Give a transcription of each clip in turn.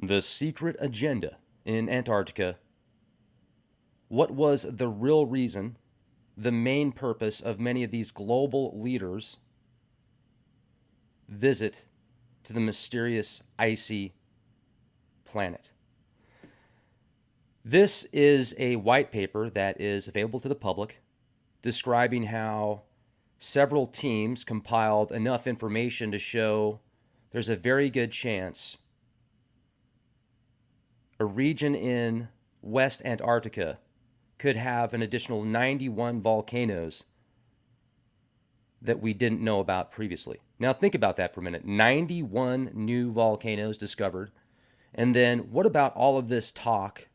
The secret agenda in Antarctica. What was the real reason, the main purpose of many of these global leaders' visit to the mysterious icy planet? This is a white paper that is available to the public describing how several teams compiled enough information to show there's a very good chance a region in West Antarctica could have an additional 91 volcanoes that we didn't know about previously. Now, think about that for a minute. 91 new volcanoes discovered. And then what about all of this talk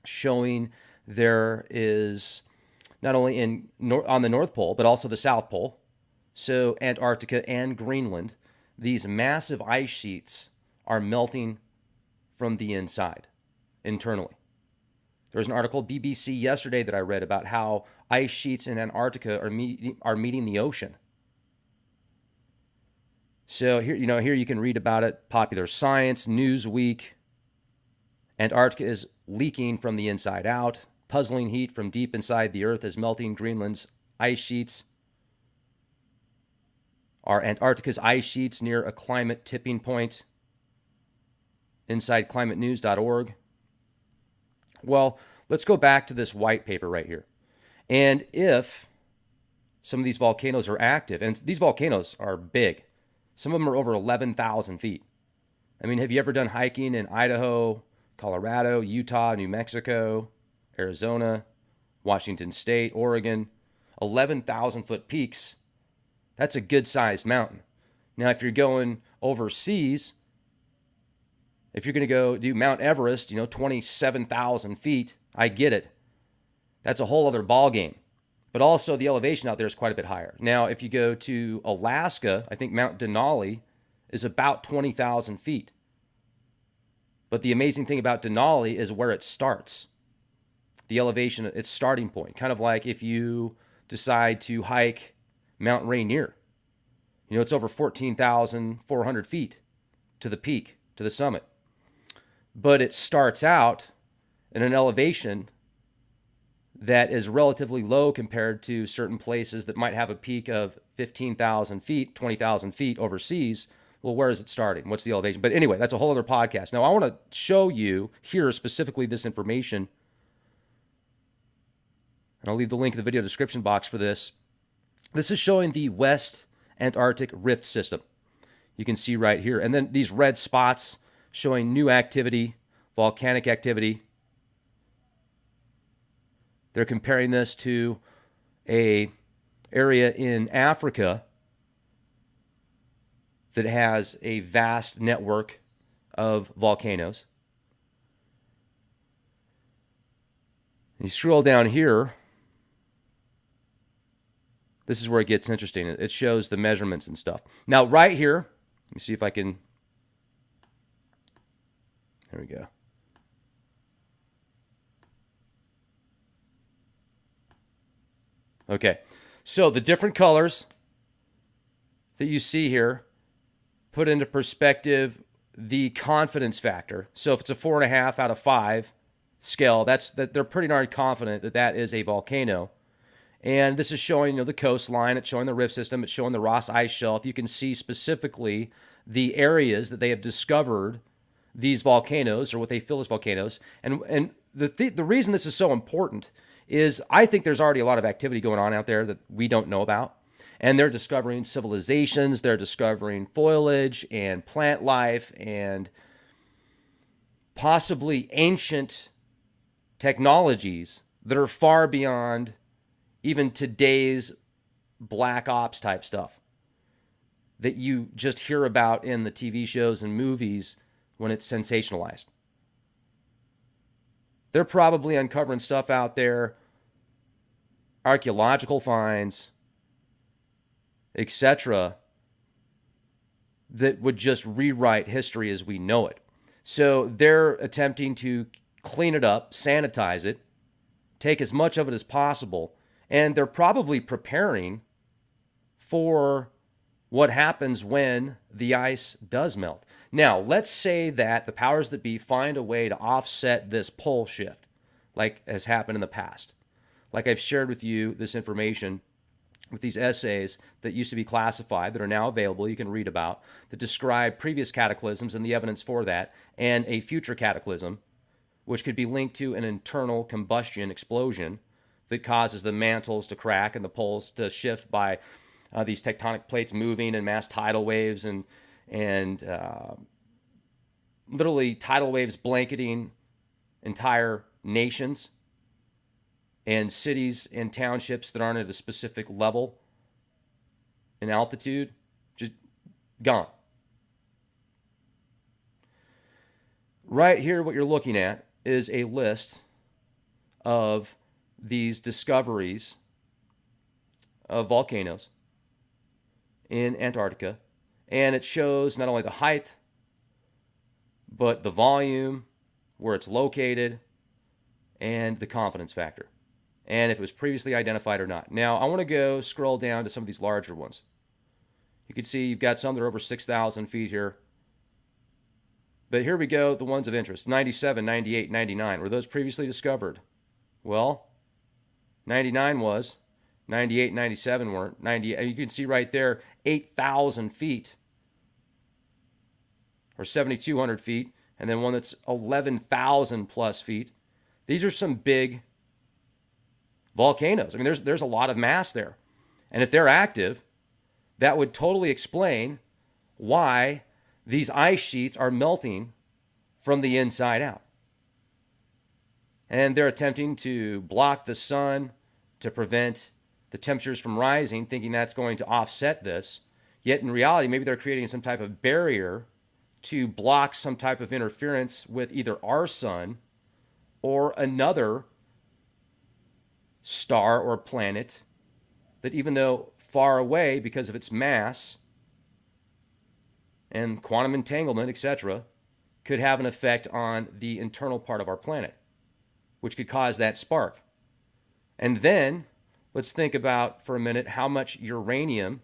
showing there is not only on the North Pole, but also the South Pole, so Antarctica and Greenland, these massive ice sheets are melting from the inside, internally. There was an article BBC yesterday that I read about how ice sheets in Antarctica are meeting the ocean. So here you can read about it. Popular Science, Newsweek. Antarctica is leaking from the inside out. Puzzling heat from deep inside the Earth is melting Greenland's ice sheets. Are Antarctica's ice sheets near a climate tipping point? Inside climatenews.org. Well, let's go back to this white paper right here. And if some of these volcanoes are active, and these volcanoes are big, some of them are over 11,000 feet. I mean, have you ever done hiking in Idaho, Colorado, Utah, New Mexico, Arizona, Washington State, Oregon? 11,000 foot peaks. That's a good sized mountain. Now, if you're going overseas, if you're going to go do Mount Everest, 27,000 feet, I get it. That's a whole other ball game. But also the elevation out there is quite a bit higher. Now, if you go to Alaska, I think Mount Denali is about 20,000 feet. But the amazing thing about Denali is where it starts. The elevation, its starting point. Kind of like if you decide to hike Mount Rainier. It's over 14,400 feet to the peak, to the summit. But it starts out in an elevation that is relatively low compared to certain places that might have a peak of 15,000 feet, 20,000 feet overseas. Well, where is it starting? What's the elevation? But anyway, that's a whole other podcast. Now, I want to show you here specifically this information. And I'll leave the link in the video description box for this. This is showing the West Antarctic Rift System. You can see right here. And then these red spots showing new activity, volcanic activity. They're comparing this to an area in Africa that has a vast network of volcanoes. And you scroll down here, this is where it gets interesting. It shows the measurements and stuff. Now, right here, let me see if I can. There we go. Okay, so the different colors that you see here put into perspective the confidence factor. So if it's a 4.5 out of 5 scale, that they're pretty darn confident that that is a volcano. And this is showing the coastline. It's showing the rift system. It's showing the Ross Ice Shelf. You can see specifically the areas that they have discovered these volcanoes, or what they feel as volcanoes. And the reason this is so important is I think there's already a lot of activity going on out there that we don't know about. And they're discovering civilizations, they're discovering foliage and plant life and possibly ancient technologies that are far beyond even today's black ops type stuff that you just hear about in the TV shows and movies when it's sensationalized. They're probably uncovering stuff out there, archaeological finds, etc., that would just rewrite history as we know it. So they're attempting to clean it up, sanitize it, take as much of it as possible, and they're probably preparing for what happens when the ice does melt. Now, let's say that the powers that be find a way to offset this pole shift, like has happened in the past. Like I've shared with you this information with these essays that used to be classified that are now available, you can read about, that describe previous cataclysms and the evidence for that, and a future cataclysm, which could be linked to an internal combustion explosion that causes the mantles to crack and the poles to shift by these tectonic plates moving and mass tidal waves and literally tidal waves blanketing entire nations and cities and townships that aren't at a specific level in altitude, just gone. Right here, what you're looking at is a list of these discoveries of volcanoes in Antarctica. And it shows not only the height, but the volume, where it's located, and the confidence factor, and if it was previously identified or not. Now, I want to go scroll down to some of these larger ones. You can see you've got some that are over 6,000 feet here. But here we go, the ones of interest. 97, 98, 99. Were those previously discovered? Well, 99 was. 98, 97 weren't. 98, you can see right there, 8,000 feet or 7,200 feet. And then one that's 11,000 plus feet. These are some big volcanoes. I mean, there's a lot of mass there. And if they're active, that would totally explain why these ice sheets are melting from the inside out. And they're attempting to block the sun to prevent the temperatures from rising, thinking that's going to offset this. Yet in reality, maybe they're creating some type of barrier to block some type of interference with either our sun or another star or planet that, even though far away because of its mass and quantum entanglement, etc., could have an effect on the internal part of our planet, which could cause that spark. And then let's think about for a minute how much uranium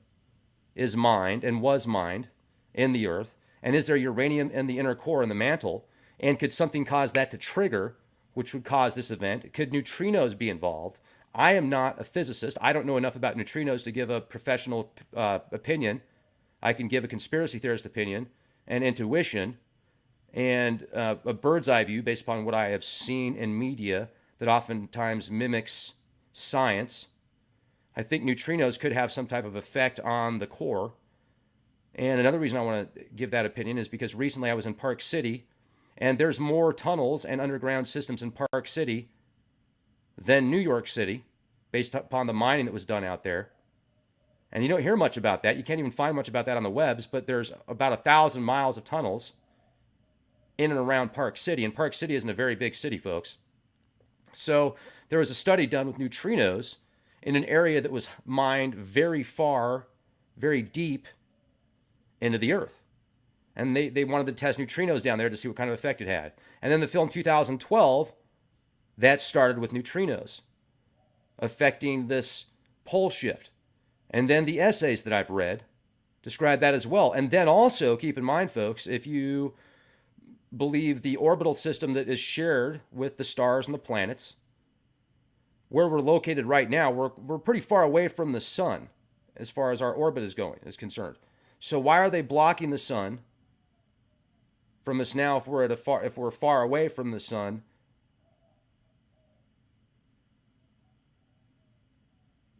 is mined and was mined in the Earth. And is there uranium in the inner core in the mantle? And could something cause that to trigger, which would cause this event? Could neutrinos be involved? I am not a physicist. I don't know enough about neutrinos to give a professional opinion. I can give a conspiracy theorist opinion and intuition and a bird's eye view based upon what I have seen in media that oftentimes mimics science. I think neutrinos could have some type of effect on the core. And another reason I want to give that opinion is because recently I was in Park City, and there's more tunnels and underground systems in Park City than New York City, based upon the mining that was done out there. And you don't hear much about that. You can't even find much about that on the webs, but there's about 1,000 miles of tunnels in and around Park City. And Park City isn't a very big city, folks. So there was a study done with neutrinos in an area that was mined very far, very deep into the Earth. And they wanted to test neutrinos down there to see what kind of effect it had. And then the film 2012, that started with neutrinos affecting this pole shift. And then the essays that I've read describe that as well. And then also, keep in mind, folks, if you believe the orbital system that is shared with the stars and the planets, where we're located right now, we're pretty far away from the sun as far as our orbit is concerned. So why are they blocking the sun from us now if we're far away from the sun?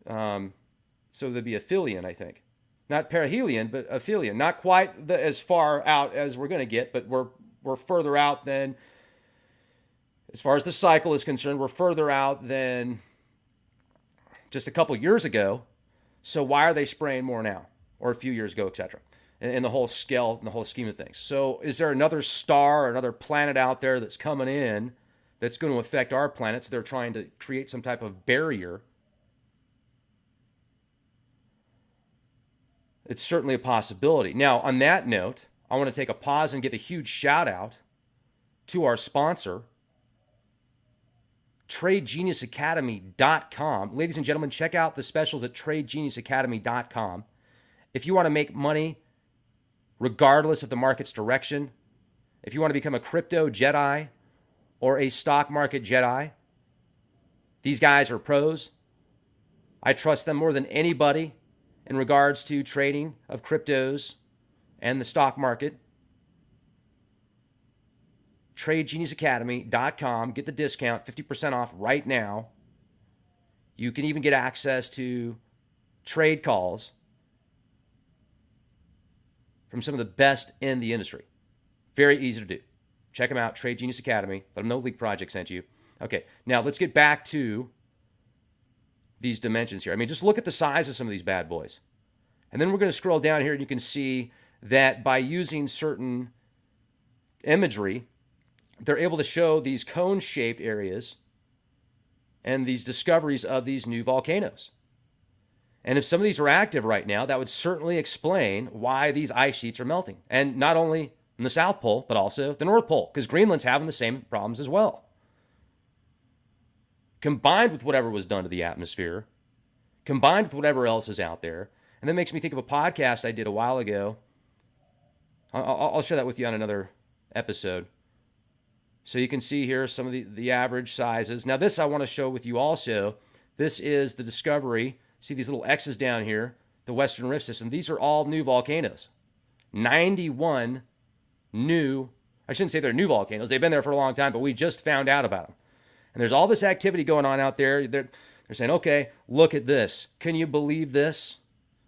So there'd be aphelion, I think. Not perihelion, but aphelion. Not quite as far out as we're going to get, but we're further out than, as far as the cycle is concerned, we're further out than just a couple years ago. So why are they spraying more now? Or a few years ago, etc. In the whole scale, in the whole scheme of things. So is there another star or another planet out there that's coming in that's going to affect our planet? So they're trying to create some type of barrier. It's certainly a possibility. Now, on that note, I want to take a pause and give a huge shout out to our sponsor, TradeGeniusAcademy.com. Ladies and gentlemen, check out the specials at TradeGeniusAcademy.com. If you want to make money regardless of the market's direction. If you want to become a crypto Jedi or a stock market Jedi, these guys are pros. I trust them more than anybody in regards to trading of cryptos and the stock market. TradeGeniusAcademy.com. Get the discount, 50% off right now. You can even get access to trade calls from some of the best in the industry. Very easy to do. Check them out, Trade Genius Academy. Let them know Leak Project sent you. Okay, now let's get back to these dimensions here. I mean, just look at the size of some of these bad boys. And then we're going to scroll down here and you can see that by using certain imagery, they're able to show these cone-shaped areas and these discoveries of these new volcanoes. And if some of these are active right now, that would certainly explain why these ice sheets are melting. And not only in the South Pole, but also the North Pole, because Greenland's having the same problems as well. Combined with whatever was done to the atmosphere, combined with whatever else is out there. And that makes me think of a podcast I did a while ago. I'll share that with you on another episode. So you can see here some of the average sizes. Now this I want to show with you also. This is the discovery. See these little X's down here, the Western Rift System. These are all new volcanoes. 91 new, I shouldn't say they're new volcanoes. They've been there for a long time, but we just found out about them. And there's all this activity going on out there. They're saying, okay, look at this. Can you believe this?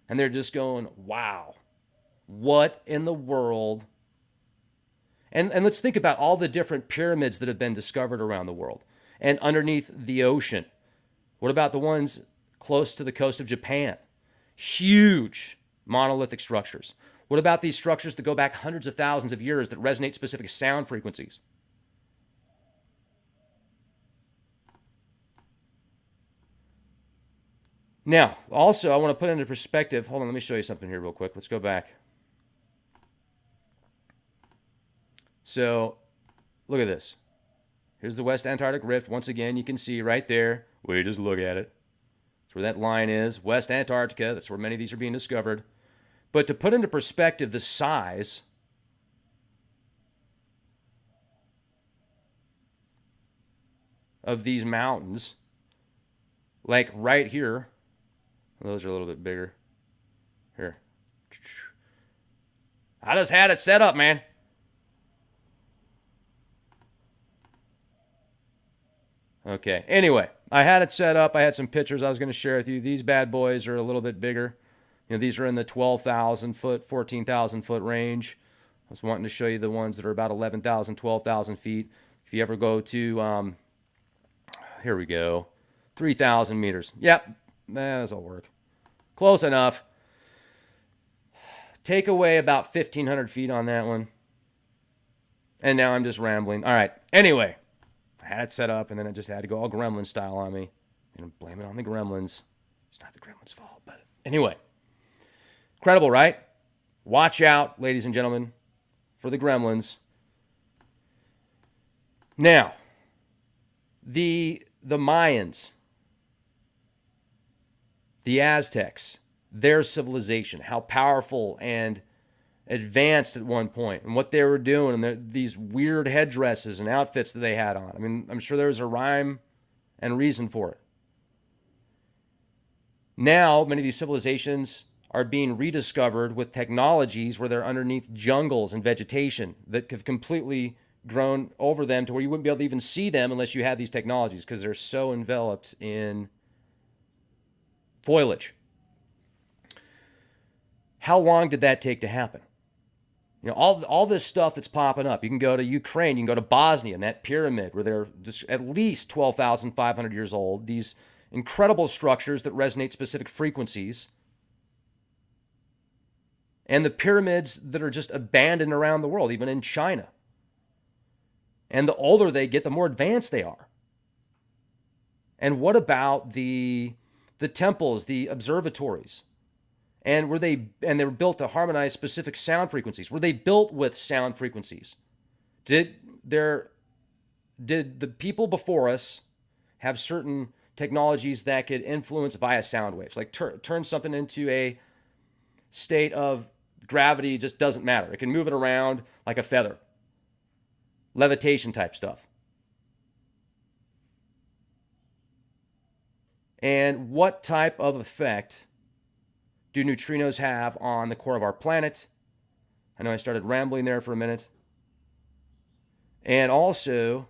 And they're just going, wow, what in the world? And let's think about all the different pyramids that have been discovered around the world and underneath the ocean. What about the ones close to the coast of Japan? Huge monolithic structures. What about these structures that go back hundreds of thousands of years that resonate specific sound frequencies? Now, also, I want to put into perspective. Hold on, let me show you something here real quick. Let's go back. So, look at this. Here's the West Antarctic Rift. Once again, you can see right there. Wait, just look at it. That's where that line is. West Antarctica. That's where many of these are being discovered. But to put into perspective the size of these mountains, like right here, those are a little bit bigger. Here. I just had it set up, man. Okay. Anyway, I had it set up. I had some pictures I was going to share with you. These bad boys are a little bit bigger. You know, these are in the 12,000 foot, 14,000 foot range. I was wanting to show you the ones that are about 11,000, 12,000 feet. If you ever go to, here we go, 3,000 meters. Yep, that'll work. Close enough. Take away about 1,500 feet on that one. And now I'm just rambling. All right. Anyway, I had it set up, and then I just had to go all gremlin style on me. And blame it on the gremlins. It's not the gremlins' fault, but anyway. Incredible, right? Watch out, ladies and gentlemen, for the gremlins. Now, the Mayans, the Aztecs, their civilization, how powerful and advanced at one point, and what they were doing, and these weird headdresses and outfits that they had on. I mean, I'm sure there was a rhyme and reason for it. Now, many of these civilizations are being rediscovered with technologies where they're underneath jungles and vegetation that have completely grown over them to where you wouldn't be able to even see them unless you had these technologies because they're so enveloped in foliage. How long did that take to happen? You know, all this stuff that's popping up. You can go to Ukraine, you can go to Bosnia and that pyramid where they're just at least 12,500 years old. These incredible structures that resonate specific frequencies. And the pyramids that are just abandoned around the world, even in China. And the older they get, the more advanced they are. And what about the temples, the observatories? And they were built to harmonize specific sound frequencies. Were they built with sound frequencies? Did the people before us have certain technologies that could influence via sound waves, like turn something into a state of Gravity just doesn't matter. It can move it around like a feather. Levitation type stuff. And what type of effect do neutrinos have on the core of our planet? I know I started rambling there for a minute. And also,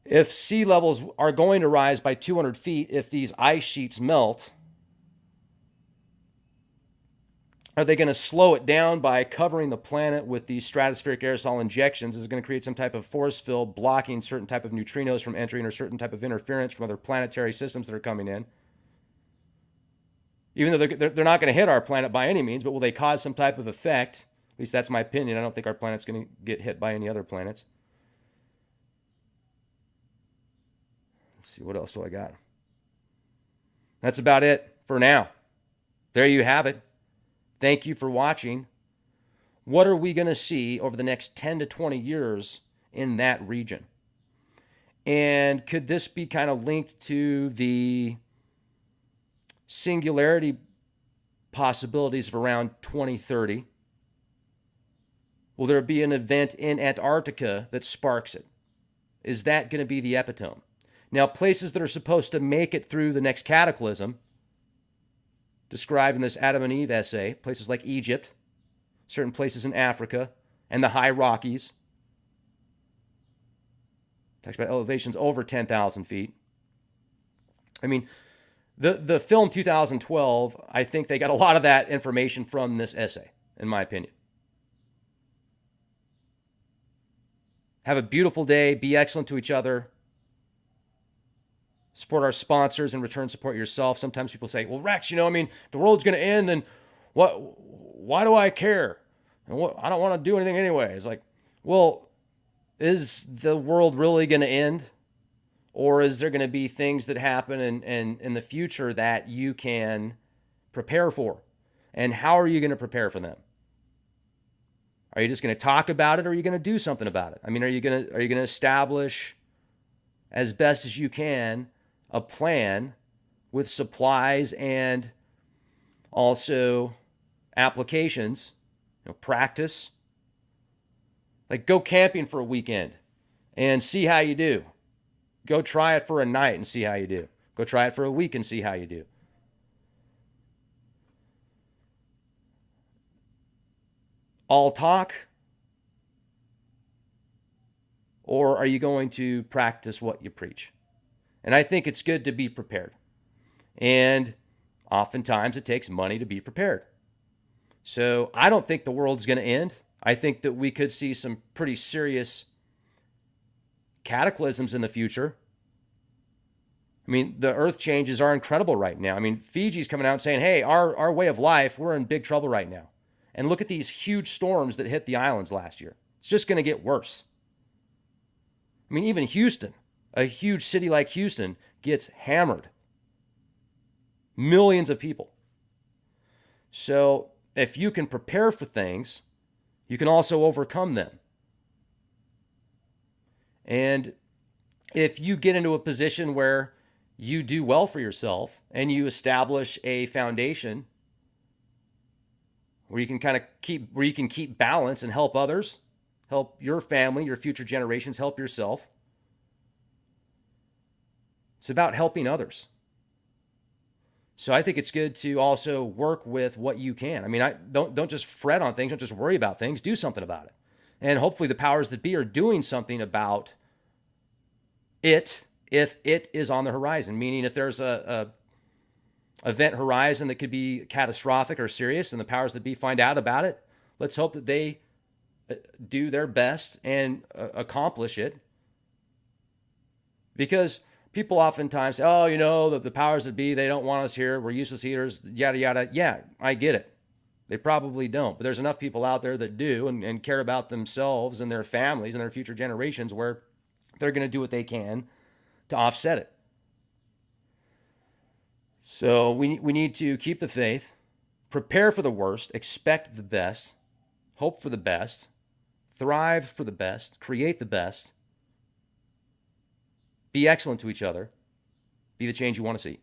if sea levels are going to rise by 200 feet, if these ice sheets melt, are they going to slow it down by covering the planet with these stratospheric aerosol injections? Is it going to create some type of force field blocking certain type of neutrinos from entering or certain type of interference from other planetary systems that are coming in? Even though they're not going to hit our planet by any means, but will they cause some type of effect? At least that's my opinion. I don't think our planet's going to get hit by any other planets. Let's see, what else do I got? That's about it for now. There you have it. Thank you for watching. What are we going to see over the next 10 to 20 years in that region? And could this be kind of linked to the singularity possibilities of around 2030? Will there be an event in Antarctica that sparks it? Is that going to be the epitome? Now, places that are supposed to make it through the next cataclysm, described in this Adam and Eve essay, places like Egypt, certain places in Africa, and the high Rockies. Talks about elevations over 10,000 feet. I mean, the film 2012, I think they got a lot of that information from this essay, in my opinion. Have a beautiful day. Be excellent to each other. Support our sponsors. In return, support yourself. Sometimes people say, well, Rex, the world's going to end, and why do I care? And I don't want to do anything anyway. It's like, well, is the world really going to end? Or is there going to be things that happen in the future that you can prepare for? And how are you going to prepare for them? Are you just going to talk about it, or are you going to do something about it? Are you going to establish as best as you can a plan with supplies and also applications, practice? Like, go camping for a weekend and see how you do. Go try it for a night and see how you do. Go try it for a week and see how you do. All talk? Or are you going to practice what you preach? And I think it's good to be prepared. And oftentimes it takes money to be prepared. So I don't think the world's going to end. I think that we could see some pretty serious cataclysms in the future. The earth changes are incredible right now. Fiji's coming out and saying, hey, our way of life, we're in big trouble right now. And look at these huge storms that hit the islands last year. It's just going to get worse. Even Houston, a huge city like Houston, gets hammered. Millions of people. So if you can prepare for things, you can also overcome them. And if you get into a position where you do well for yourself and you establish a foundation where you can keep balance and help others, help your family, your future generations, help yourself. It's about helping others. So I think it's good to also work with what you can. Don't just fret on things, don't just worry about things, do something about it. And hopefully the powers that be are doing something about it if it is on the horizon, meaning if there's a event horizon that could be catastrophic or serious and the powers that be find out about it, let's hope that they do their best and accomplish it. Because people oftentimes say, the powers that be, they don't want us here, we're useless eaters, yada, yada. Yeah, I get it. They probably don't. But there's enough people out there that do and care about themselves and their families and their future generations where they're going to do what they can to offset it. So we need to keep the faith, prepare for the worst, expect the best, hope for the best, thrive for the best, create the best, be excellent to each other, be the change you want to see.